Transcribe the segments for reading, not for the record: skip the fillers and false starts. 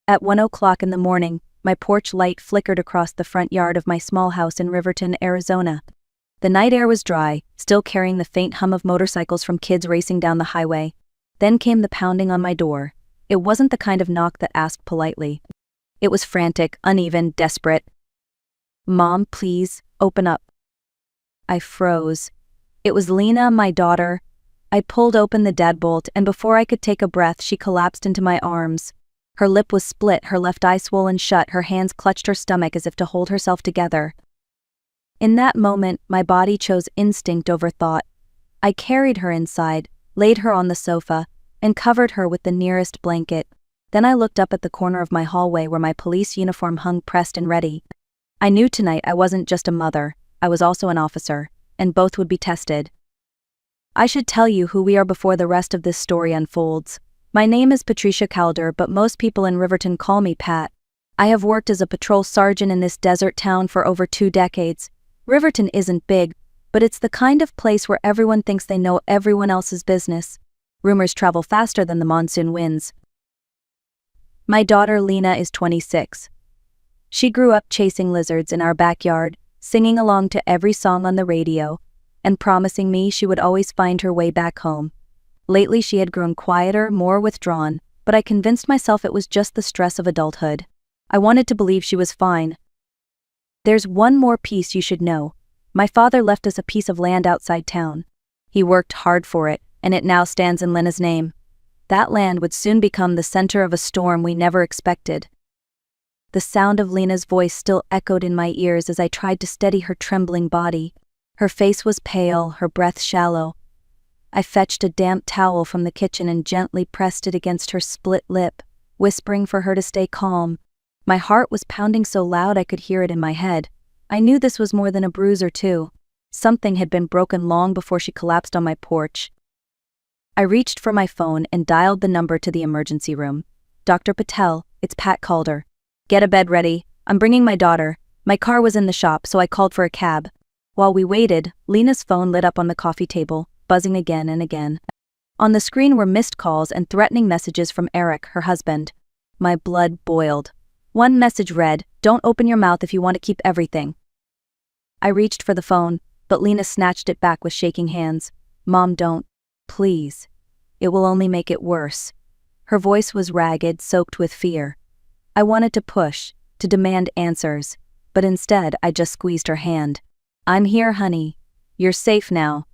At 1 o'clock in the morning, my porch light flickered across the front yard of my small house in Riverton, Arizona. The night air was dry, still carrying the faint hum of motorcycles from kids racing down the highway. Then came the pounding on my door. It wasn't the kind of knock that asked politely. It was frantic, uneven, desperate. "Mom, please, open up." I froze. It was Lena, my daughter. I pulled open the deadbolt, and before I could take a breath, she collapsed into my arms. Her lip was split, her left eye swollen shut, her hands clutched her stomach as if to hold herself together. In that moment, my body chose instinct over thought. I carried her inside, laid her on the sofa, and covered her with the nearest blanket. Then I looked up at the corner of my hallway where my police uniform hung pressed and ready. I knew tonight I wasn't just a mother, I was also an officer, and both would be tested. I should tell you who we are before the rest of this story unfolds. My name is Patricia Calder, but most people in Riverton call me Pat. I have worked as a patrol sergeant in this desert town for over 2 decades. Riverton isn't big, but it's the kind of place where everyone thinks they know everyone else's business. Rumors travel faster than the monsoon winds. My daughter Lena is 26. She grew up chasing lizards in our backyard, singing along to every song on the radio, and promising me she would always find her way back home. Lately she had grown quieter, more withdrawn, but I convinced myself it was just the stress of adulthood. I wanted to believe she was fine. There's one more piece you should know. My father left us a piece of land outside town. He worked hard for it, and it now stands in Lena's name. That land would soon become the center of a storm we never expected. The sound of Lena's voice still echoed in my ears as I tried to steady her trembling body. Her face was pale, her breath shallow. I fetched a damp towel from the kitchen and gently pressed it against her split lip, whispering for her to stay calm. My heart was pounding so loud I could hear it in my head. I knew this was more than a bruise or two. Something had been broken long before she collapsed on my porch. I reached for my phone and dialed the number to the emergency room. "Dr. Patel, it's Pat Calder. Get a bed ready. I'm bringing my daughter. My car was in the shop, so I called for a cab." While we waited, Lena's phone lit up on the coffee table, buzzing again and again. On the screen were missed calls and threatening messages from Eric, her husband. My blood boiled. One message read, "Don't open your mouth if you want to keep everything." I reached for the phone, but Lena snatched it back with shaking hands. "Mom, don't. Please. It will only make it worse." Her voice was ragged, soaked with fear. I wanted to push, to demand answers, but instead I just squeezed her hand. "I'm here, honey. You're safe now."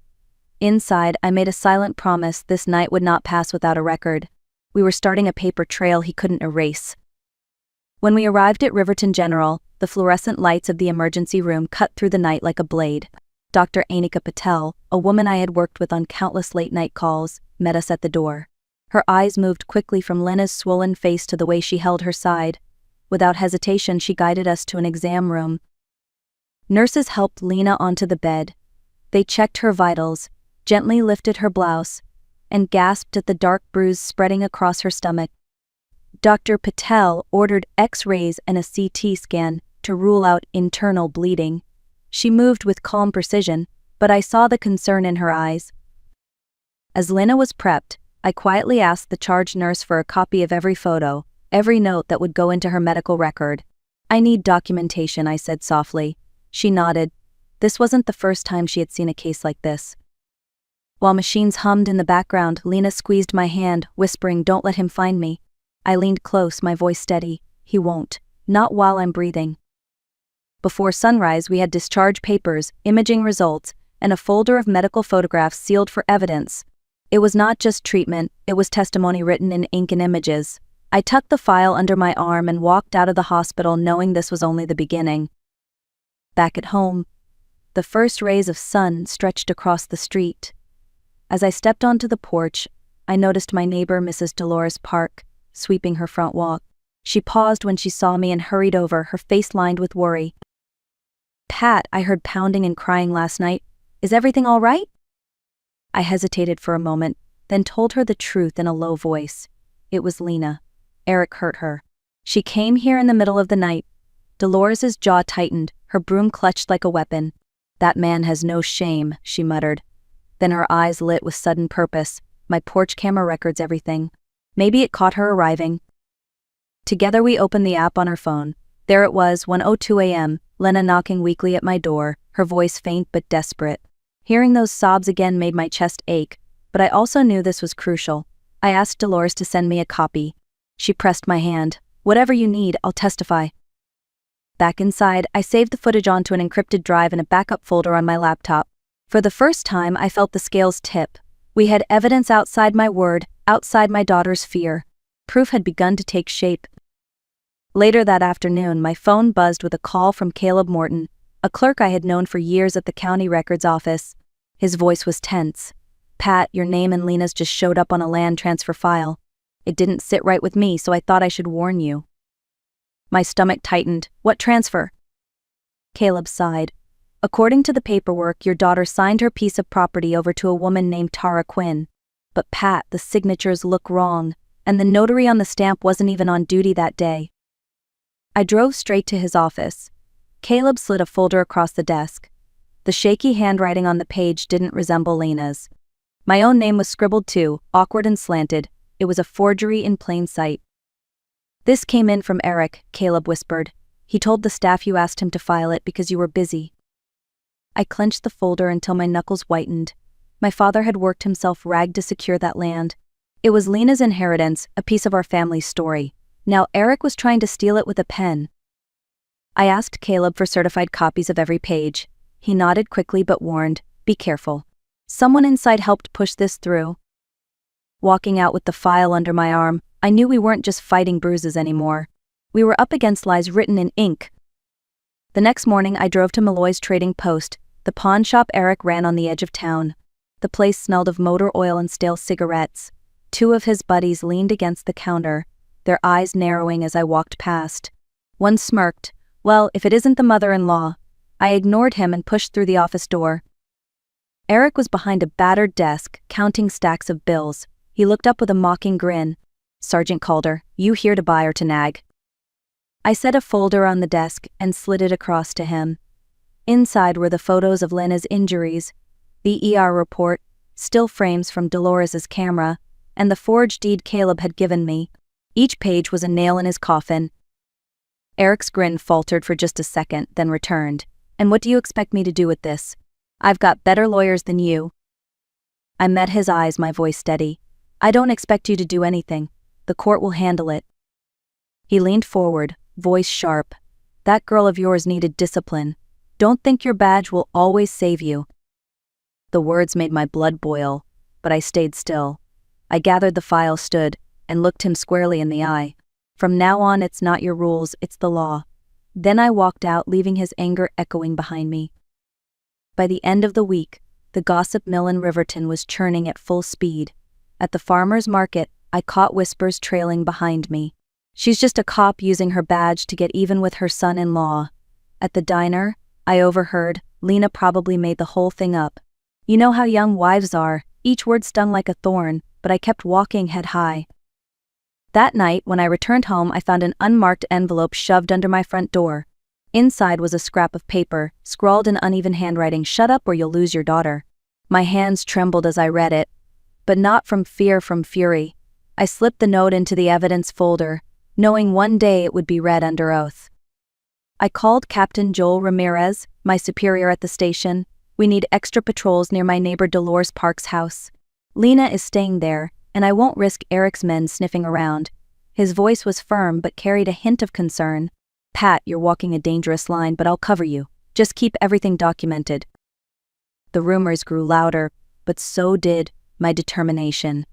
Inside, I made a silent promise this night would not pass without a record. We were starting a paper trail he couldn't erase. When we arrived at Riverton General, the fluorescent lights of the emergency room cut through the night like a blade. Dr. Anika Patel, a woman I had worked with on countless late-night calls, met us at the door. Her eyes moved quickly from Lena's swollen face to the way she held her side. Without hesitation, she guided us to an exam room. Nurses helped Lena onto the bed. They checked her vitals, gently lifted her blouse, and gasped at the dark bruise spreading across her stomach. Dr. Patel ordered X-rays and a CT scan to rule out internal bleeding. She moved with calm precision, but I saw the concern in her eyes. As Lena was prepped, I quietly asked the charge nurse for a copy of every photo, every note that would go into her medical record. "I need documentation," I said softly. She nodded. This wasn't the first time she had seen a case like this. While machines hummed in the background, Lena squeezed my hand, whispering, "Don't let him find me." I leaned close, my voice steady. "He won't. Not while I'm breathing." Before sunrise, we had discharge papers, imaging results, and a folder of medical photographs sealed for evidence. It was not just treatment, it was testimony written in ink and images. I tucked the file under my arm and walked out of the hospital knowing this was only the beginning. Back at home, the first rays of sun stretched across the street. As I stepped onto the porch, I noticed my neighbor, Mrs. Dolores Park, sweeping her front walk. She paused when she saw me and hurried over, her face lined with worry. "Pat, I heard pounding and crying last night. Is everything all right?" I hesitated for a moment, then told her the truth in a low voice. It was Lena. Eric hurt her. She came here in the middle of the night. Dolores's jaw tightened, her broom clutched like a weapon. "That man has no shame," she muttered. Then her eyes lit with sudden purpose. "My porch camera records everything. Maybe it caught her arriving." Together we opened the app on her phone. There it was, 1:02 a.m., Lena knocking weakly at my door, her voice faint but desperate. Hearing those sobs again made my chest ache, but I also knew this was crucial. I asked Dolores to send me a copy. She pressed my hand. "Whatever you need, I'll testify." Back inside, I saved the footage onto an encrypted drive in a backup folder on my laptop. For the first time, I felt the scales tip. We had evidence outside my word, outside my daughter's fear. Proof had begun to take shape. Later that afternoon, my phone buzzed with a call from Caleb Morton, a clerk I had known for years at the county records office. His voice was tense. "Pat, your name and Lena's just showed up on a land transfer file. It didn't sit right with me, so I thought I should warn you." My stomach tightened. "What transfer?" Caleb sighed. "According to the paperwork, your daughter signed her piece of property over to a woman named Tara Quinn. But Pat, the signatures look wrong, and the notary on the stamp wasn't even on duty that day." I drove straight to his office. Caleb slid a folder across the desk. The shaky handwriting on the page didn't resemble Lena's. My own name was scribbled too, awkward and slanted. It was a forgery in plain sight. "This came in from Eric," Caleb whispered. "He told the staff you asked him to file it because you were busy." I clenched the folder until my knuckles whitened. My father had worked himself ragged to secure that land. It was Lena's inheritance, a piece of our family's story. Now Eric was trying to steal it with a pen. I asked Caleb for certified copies of every page. He nodded quickly but warned, "Be careful. Someone inside helped push this through." Walking out with the file under my arm, I knew we weren't just fighting bruises anymore. We were up against lies written in ink. The next morning I drove to Malloy's Trading Post, the pawn shop Eric ran on the edge of town. The place smelled of motor oil and stale cigarettes. Two of his buddies leaned against the counter, their eyes narrowing as I walked past. One smirked. "Well, if it isn't the mother-in-law." I ignored him and pushed through the office door. Eric was behind a battered desk, counting stacks of bills. He looked up with a mocking grin. "Sergeant Calder, you here to buy or to nag?" I set a folder on the desk and slid it across to him. Inside were the photos of Lena's injuries, the ER report, still frames from Dolores's camera, and the forged deed Caleb had given me. Each page was a nail in his coffin. Eric's grin faltered for just a second, then returned. "And what do you expect me to do with this? I've got better lawyers than you." I met his eyes, my voice steady. "I don't expect you to do anything. The court will handle it." He leaned forward, voice sharp. "That girl of yours needed discipline. Don't think your badge will always save you." The words made my blood boil, but I stayed still. I gathered the file, stood, and looked him squarely in the eye. "From now on, it's not your rules, it's the law." Then I walked out, leaving his anger echoing behind me. By the end of the week, the gossip mill in Riverton was churning at full speed. At the farmer's market, I caught whispers trailing behind me. "She's just a cop using her badge to get even with her son-in-law." At the diner, I overheard, "Lena probably made the whole thing up." You know how young wives are, each word stung like a thorn, but I kept walking head high. That night, when I returned home, I found an unmarked envelope shoved under my front door. Inside was a scrap of paper, scrawled in uneven handwriting, "Shut up or you'll lose your daughter." My hands trembled as I read it. But not from fear, from fury. I slipped the note into the evidence folder, knowing one day it would be read under oath. I called Captain Joel Ramirez, my superior at the station. "We need extra patrols near my neighbor Dolores Park's house. Lena is staying there, and I won't risk Eric's men sniffing around." His voice was firm but carried a hint of concern. "Pat, you're walking a dangerous line, but I'll cover you. Just keep everything documented." The rumors grew louder, but so did my determination.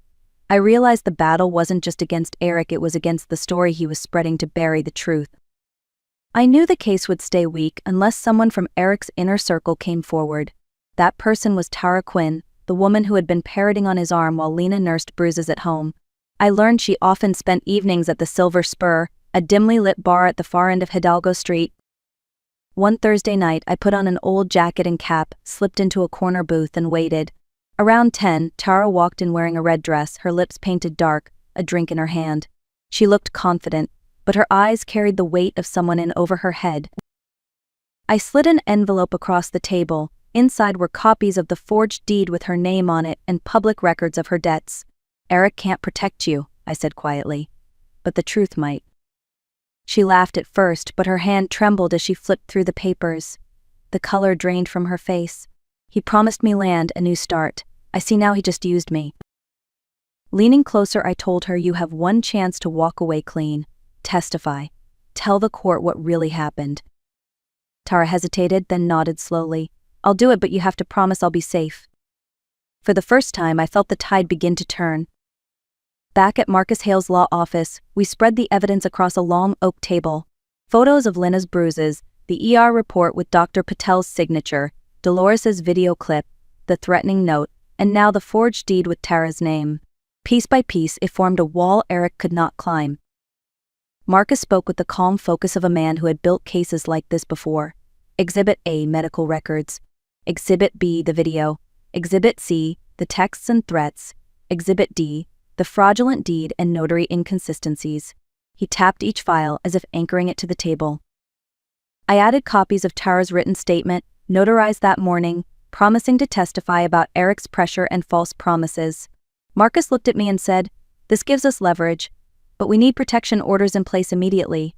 I realized the battle wasn't just against Eric, it was against the story he was spreading to bury the truth. I knew the case would stay weak unless someone from Eric's inner circle came forward. That person was Tara Quinn, the woman who had been parroting on his arm while Lena nursed bruises at home. I learned she often spent evenings at the Silver Spur, a dimly lit bar at the far end of Hidalgo Street. One Thursday night, I put on an old jacket and cap, slipped into a corner booth and waited. Around 10, Tara walked in wearing a red dress, her lips painted dark, a drink in her hand. She looked confident, but her eyes carried the weight of someone in over her head. I slid an envelope across the table. Inside were copies of the forged deed with her name on it and public records of her debts. "Eric can't protect you," I said quietly. "But the truth might." She laughed at first, but her hand trembled as she flipped through the papers. The color drained from her face. He promised me land, a new start. I see now he just used me. Leaning closer, I told her, you have one chance to walk away clean. Testify. Tell the court what really happened. Tara hesitated, then nodded slowly. I'll do it, but you have to promise I'll be safe. For the first time, I felt the tide begin to turn. Back at Marcus Hale's law office, we spread the evidence across a long oak table. Photos of Lina's bruises, the ER report with Dr. Patel's signature, Dolores's video clip, the threatening note, and now the forged deed with Tara's name. Piece by piece, it formed a wall Eric could not climb. Marcus spoke with the calm focus of a man who had built cases like this before. Exhibit A, medical records. Exhibit B, the video. Exhibit C, the texts and threats. Exhibit D, the fraudulent deed and notary inconsistencies. He tapped each file as if anchoring it to the table. I added copies of Tara's written statement, notarized that morning, promising to testify about Eric's pressure and false promises. Marcus looked at me and said, "This gives us leverage, but we need protection orders in place immediately."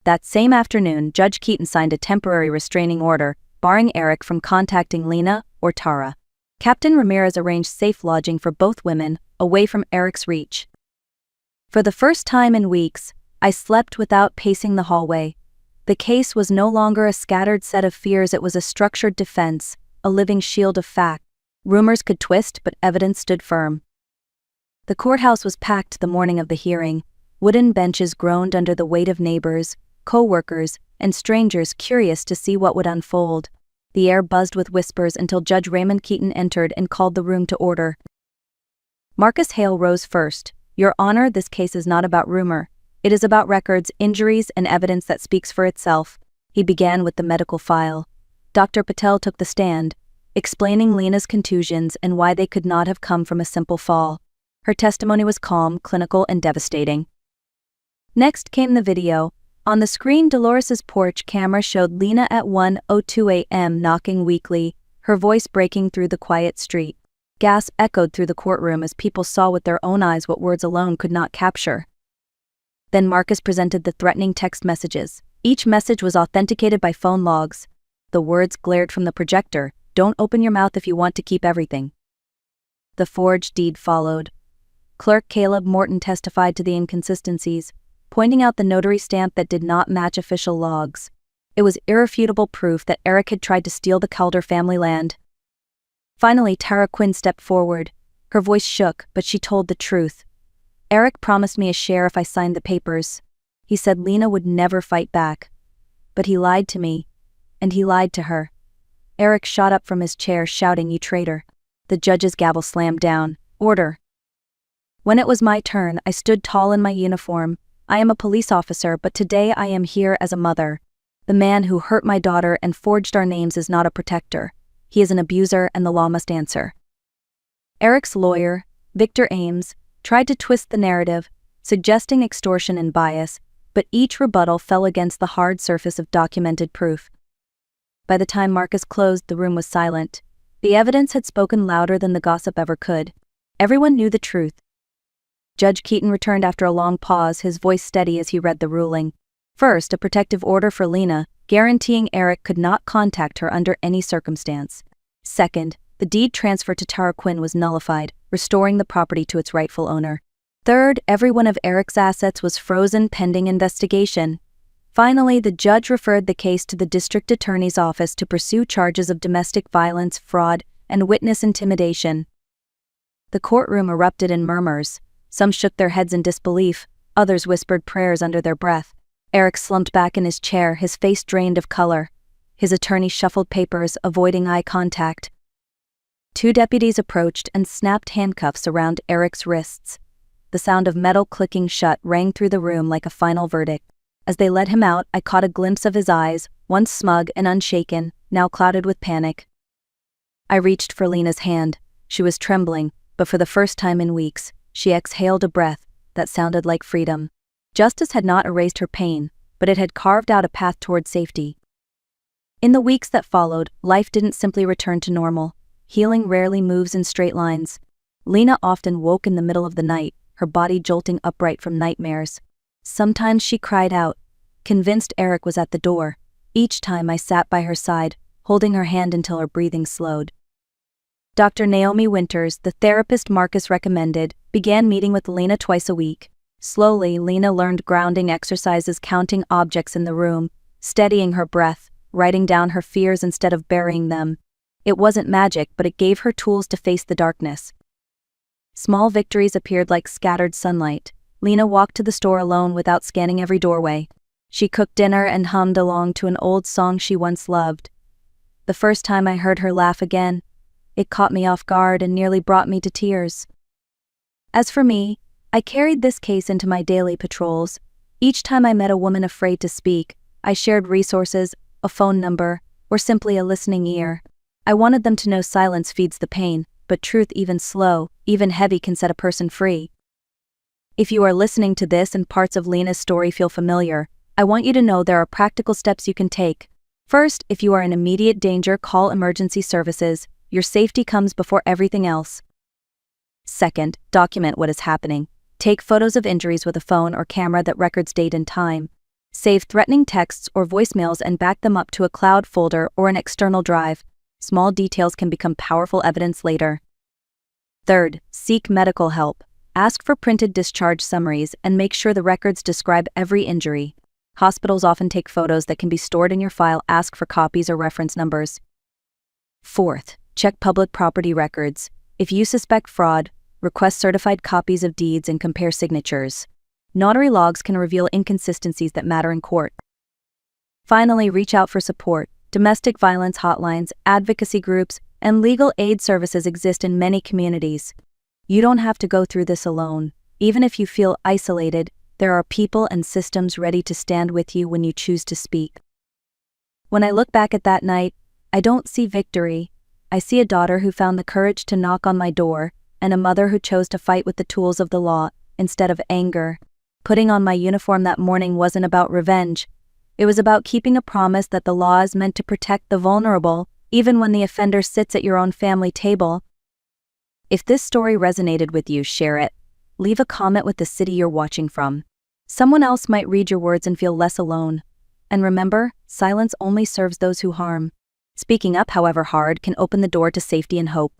That same afternoon, Judge Keaton signed a temporary restraining order, barring Eric from contacting Lina or Tara. Captain Ramirez arranged safe lodging for both women, away from Eric's reach. For the first time in weeks, I slept without pacing the hallway. The case was no longer a scattered set of fears, it was a structured defense, a living shield of fact. Rumors could twist, but evidence stood firm. The courthouse was packed the morning of the hearing. Wooden benches groaned under the weight of neighbors, co-workers, and strangers curious to see what would unfold. The air buzzed with whispers until Judge Raymond Keaton entered and called the room to order. Marcus Hale rose first. "Your Honor, this case is not about rumor. It is about records, injuries, and evidence that speaks for itself." He began with the medical file. Dr. Patel took the stand, explaining Lina's contusions and why they could not have come from a simple fall. Her testimony was calm, clinical, and devastating. Next came the video. On the screen, Dolores's porch camera showed Lina at 1:02 a.m. knocking weakly, her voice breaking through the quiet street. Gasps echoed through the courtroom as people saw with their own eyes what words alone could not capture. Then Marcus presented the threatening text messages. Each message was authenticated by phone logs. The words glared from the projector, "Don't open your mouth if you want to keep everything." The forged deed followed. Clerk Caleb Morton testified to the inconsistencies, pointing out the notary stamp that did not match official logs. It was irrefutable proof that Eric had tried to steal the Calder family land. Finally, Tara Quinn stepped forward. Her voice shook, but she told the truth. "Eric promised me a share if I signed the papers. He said Lina would never fight back. But he lied to me, and he lied to her." Eric shot up from his chair, shouting, "You traitor." The judge's gavel slammed down. "Order." When it was my turn, I stood tall in my uniform. "I am a police officer, but today I am here as a mother. The man who hurt my daughter and forged our names is not a protector. He is an abuser, and the law must answer." Eric's lawyer, Victor Ames, tried to twist the narrative, suggesting extortion and bias, but each rebuttal fell against the hard surface of documented proof. By the time Marcus closed, the room was silent. The evidence had spoken louder than the gossip ever could. Everyone knew the truth. Judge Keaton returned after a long pause, his voice steady as he read the ruling. First, a protective order for Lina, guaranteeing Eric could not contact her under any circumstance. Second, the deed transfer to Tara Quinn was nullified, restoring the property to its rightful owner. Third, every one of Eric's assets was frozen pending investigation. Finally, the judge referred the case to the district attorney's office to pursue charges of domestic violence, fraud, and witness intimidation. The courtroom erupted in murmurs. Some shook their heads in disbelief, others whispered prayers under their breath. Eric slumped back in his chair, his face drained of color. His attorney shuffled papers, avoiding eye contact. Two deputies approached and snapped handcuffs around Eric's wrists. The sound of metal clicking shut rang through the room like a final verdict. As they led him out, I caught a glimpse of his eyes, once smug and unshaken, now clouded with panic. I reached for Lina's hand. She was trembling, but for the first time in weeks, she exhaled a breath that sounded like freedom. Justice had not erased her pain, but it had carved out a path toward safety. In the weeks that followed, life didn't simply return to normal. Healing rarely moves in straight lines. Lina often woke in the middle of the night, her body jolting upright from nightmares. Sometimes she cried out, convinced Eric was at the door. Each time I sat by her side, holding her hand until her breathing slowed. Dr. Naomi Winters, the therapist Marcus recommended, began meeting with Lena twice a week. Slowly, Lena learned grounding exercises, counting objects in the room, steadying her breath, writing down her fears instead of burying them. It wasn't magic, but it gave her tools to face the darkness. Small victories appeared like scattered sunlight. Lena walked to the store alone without scanning every doorway. She cooked dinner and hummed along to an old song she once loved. The first time I heard her laugh again, it caught me off guard and nearly brought me to tears. As for me, I carried this case into my daily patrols. Each time I met a woman afraid to speak, I shared resources, a phone number, or simply a listening ear. I wanted them to know silence feeds the pain, but truth, even slow, even heavy, can set a person free. If you are listening to this and parts of Lena's story feel familiar, I want you to know there are practical steps you can take. First, if you are in immediate danger, call emergency services. Your safety comes before everything else. Second, document what is happening. Take photos of injuries with a phone or camera that records date and time. Save threatening texts or voicemails and back them up to a cloud folder or an external drive. Small details can become powerful evidence later. Third, seek medical help. Ask for printed discharge summaries and make sure the records describe every injury. Hospitals often take photos that can be stored in your file. Ask for copies or reference numbers. Fourth, check public property records. If you suspect fraud, request certified copies of deeds and compare signatures. Notary logs can reveal inconsistencies that matter in court. Finally, reach out for support. Domestic violence hotlines, advocacy groups, and legal aid services exist in many communities. You don't have to go through this alone. Even if you feel isolated, there are people and systems ready to stand with you when you choose to speak. When I look back at that night, I don't see victory. I see a daughter who found the courage to knock on my door, and a mother who chose to fight with the tools of the law, instead of anger. Putting on my uniform that morning wasn't about revenge. It was about keeping a promise that the law is meant to protect the vulnerable, even when the offender sits at your own family table. If this story resonated with you, share it. Leave a comment with the city you're watching from. Someone else might read your words and feel less alone. And remember, silence only serves those who harm. Speaking up, however hard, can open the door to safety and hope.